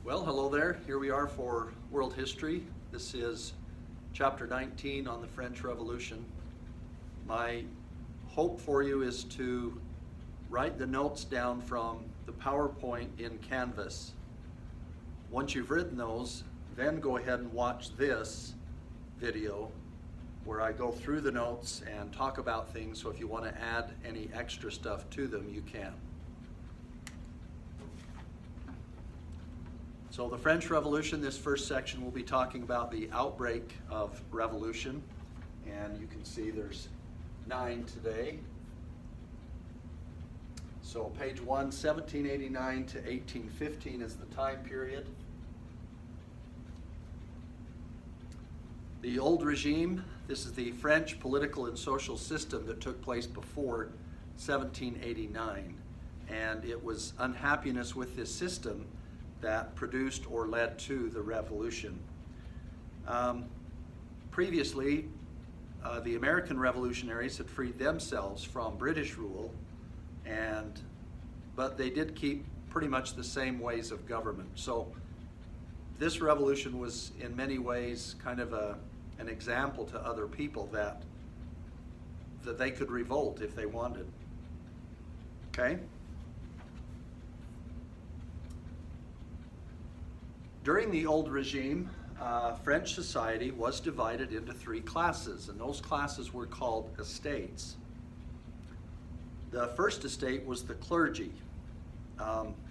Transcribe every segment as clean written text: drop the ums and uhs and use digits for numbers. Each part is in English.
Well, hello there. Here we are for World History. This is chapter 19 on the French Revolution. My hope for you is to write the notes down from the PowerPoint in Canvas. Once you've written those, then go ahead and watch this video where I go through the notes and talk about things, so if you want to add any extra stuff to them, you can. So the French Revolution, this first section will be talking about the outbreak of revolution, and you can see there's 9 today. So page 1, 1789 to 1815 is the time period. The old regime, this is the French political and social system that took place before 1789, and it was unhappiness with this system that produced or led to the revolution. Previously, the American revolutionaries had freed themselves from British rule, but they did keep pretty much the same ways of government. So this revolution was in many ways kind of an example to other people that they could revolt if they wanted. Okay? During the old regime, French society was divided into 3 classes, and those classes were called estates. The first estate was the clergy,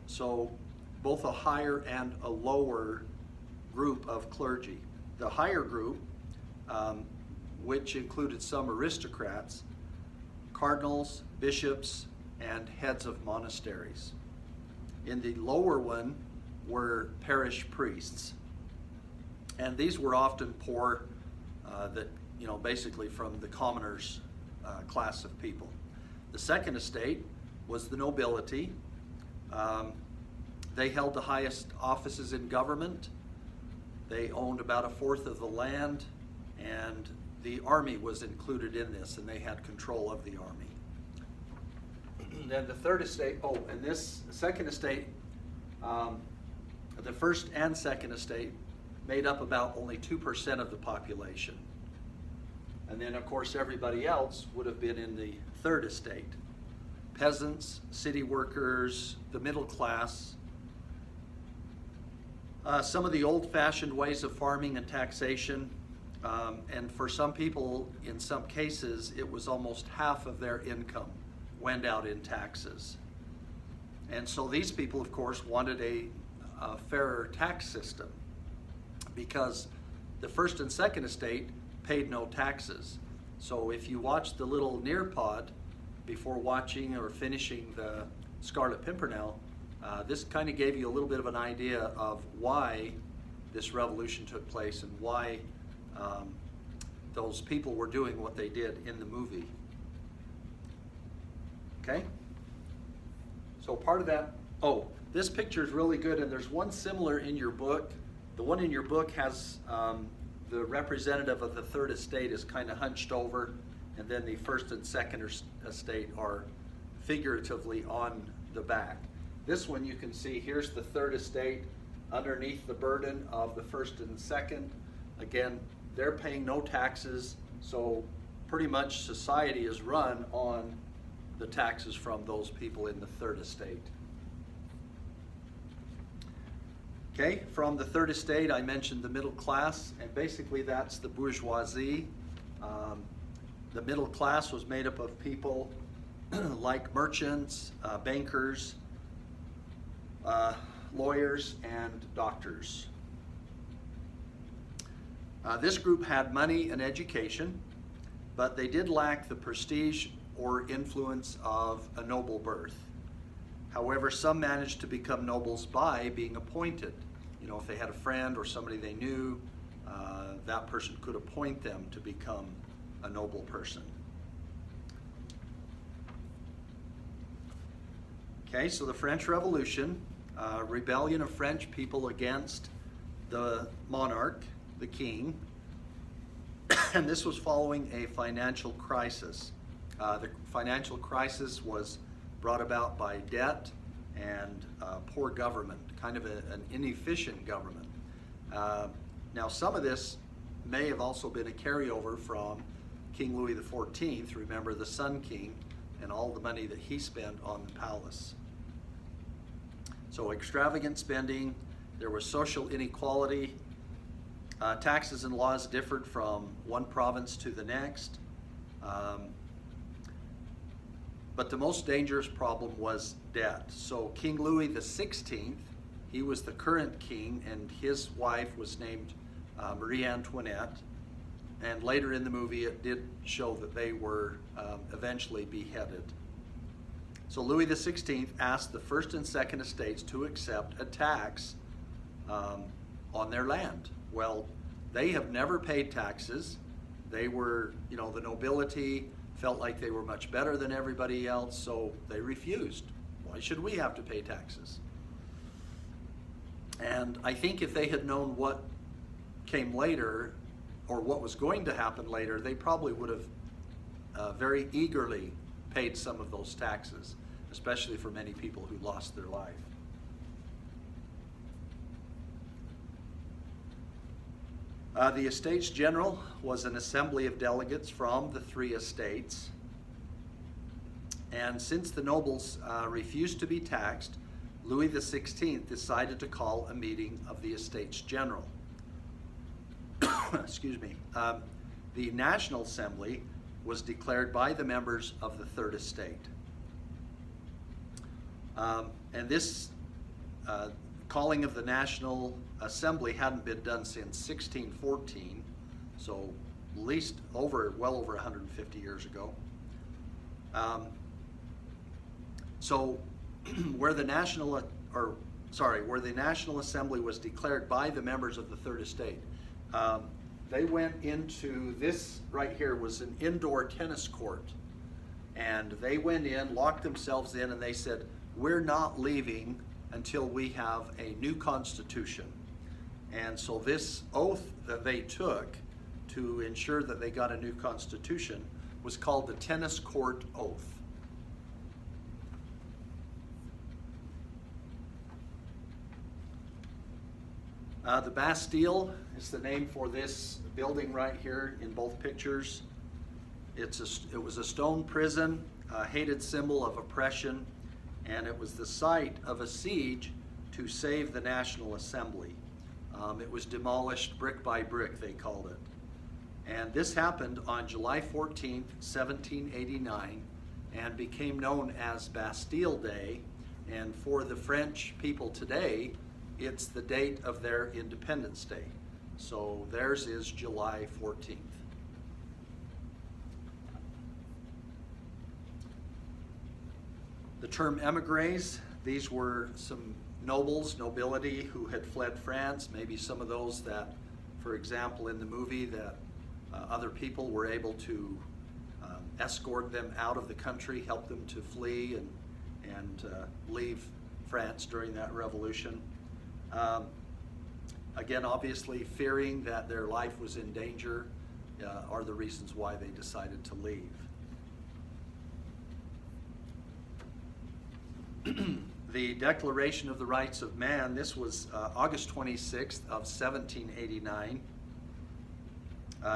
so both a higher and a lower group of clergy. The higher group, which included some aristocrats, cardinals, bishops, and heads of monasteries. In the lower one were parish priests, and these were often poor, basically from the commoners class of people. The second estate was the nobility. They held the highest offices in government. They owned about 1/4 of the land, and the army was included in this, and they had control of the army. Then the third estate, and this second estate, the first and second estate made up about only 2% of the population. And then, of course, everybody else would have been in the third estate. Peasants, city workers, the middle class. Some of the old-fashioned ways of farming and taxation, and for some people, in some cases, it was almost half of their income went out in taxes. And so these people, of course, wanted a fairer tax system, because the first and second estate paid no taxes. So if you watch the little Nearpod before watching or finishing the Scarlet Pimpernel, this kind of gave you a little bit of an idea of why this revolution took place and why those people were doing what they did in the movie. Okay? So part of that, this picture is really good, and there's one similar in your book. The one in your book has the representative of the third estate is kind of hunched over, and then the first and second estate are figuratively on the back. This one you can see, here's the third estate underneath the burden of the first and second. Again, they're paying no taxes, so pretty much society is run on the taxes from those people in the third estate. Okay, from the third estate, I mentioned the middle class, and basically that's the bourgeoisie. The middle class was made up of people like merchants, bankers, lawyers, and doctors. This group had money and education, but they did lack the prestige or influence of a noble birth. However, some managed to become nobles by being appointed. If they had a friend or somebody they knew, that person could appoint them to become a noble person. Okay, so the French Revolution, rebellion of French people against the monarch, the king, and this was following a financial crisis. The financial crisis was brought about by debt and poor government, kind of an inefficient government. Now, some of this may have also been a carryover from King Louis XIV, remember the Sun King, and all the money that he spent on the palace. So extravagant spending, there was social inequality, taxes and laws differed from one province to the next. But the most dangerous problem was debt. So King Louis XVI, he was the current king, and his wife was named Marie Antoinette. And later in the movie, it did show that they were eventually beheaded. So Louis XVI asked the first and second estates to accept a tax on their land. Well, they have never paid taxes. They were, the nobility felt like they were much better than everybody else, so they refused. Why should we have to pay taxes? And I think if they had known what came later, or what was going to happen later, they probably would have very eagerly paid some of those taxes, especially for many people who lost their life. The Estates General was an assembly of delegates from the three estates. And since the nobles refused to be taxed, Louis XVI decided to call a meeting of the Estates General. Excuse me. The National Assembly was declared by the members of the Third Estate. And this calling of the National Assembly hadn't been done since 1614, so at least well over 150 years ago. So where the National Assembly was declared by the members of the Third Estate, they went into this right here was an indoor tennis court, and they went in, locked themselves in, and they said, "We're not leaving until we have a new constitution." And so this oath that they took to ensure that they got a new constitution was called the Tennis Court Oath. The Bastille is the name for this building right here in both pictures. It was a stone prison, a hated symbol of oppression, and it was the site of a siege to save the National Assembly. It was demolished brick by brick, they called it. And this happened on July 14th, 1789, and became known as Bastille Day. And for the French people today, it's the date of their Independence Day. So theirs is July 14th. The term émigrés, these were some nobility who had fled France, maybe some of those that, for example, in the movie, that other people were able to escort them out of the country, help them to flee and leave France during that revolution. Again, obviously fearing that their life was in danger are the reasons why they decided to leave. The Declaration of the Rights of Man, this was August 26th of 1789.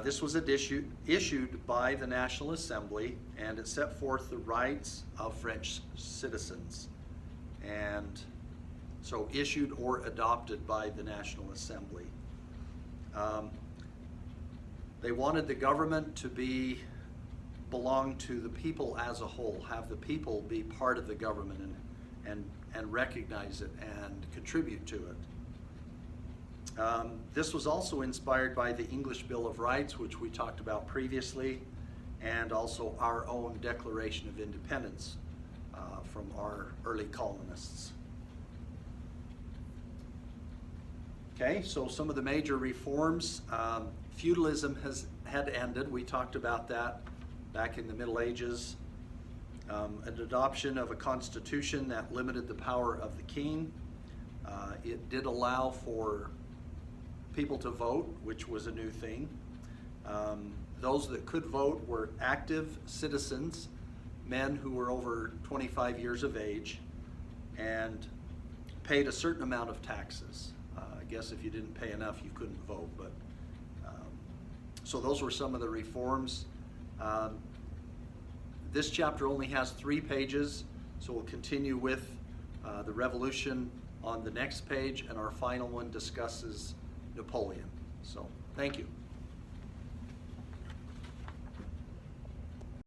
This was issued by the National Assembly, and it set forth the rights of French citizens. And so issued or adopted by the National Assembly. They wanted the government to belong to the people as a whole, have the people be part of the government and recognize it and contribute to it. This was also inspired by the English Bill of Rights, which we talked about previously, and also our own Declaration of Independence from our early colonists. Okay, so some of the major reforms. Feudalism had ended. We talked about that back in the Middle Ages. An adoption of a constitution that limited the power of the king. It did allow for people to vote, which was a new thing. Those that could vote were active citizens, men who were over 25 years of age, and paid a certain amount of taxes. I guess if you didn't pay enough, you couldn't vote, but so those were some of the reforms. This chapter only has 3 pages, so we'll continue with the Revolution on the next page, and our final one discusses Napoleon. So, thank you.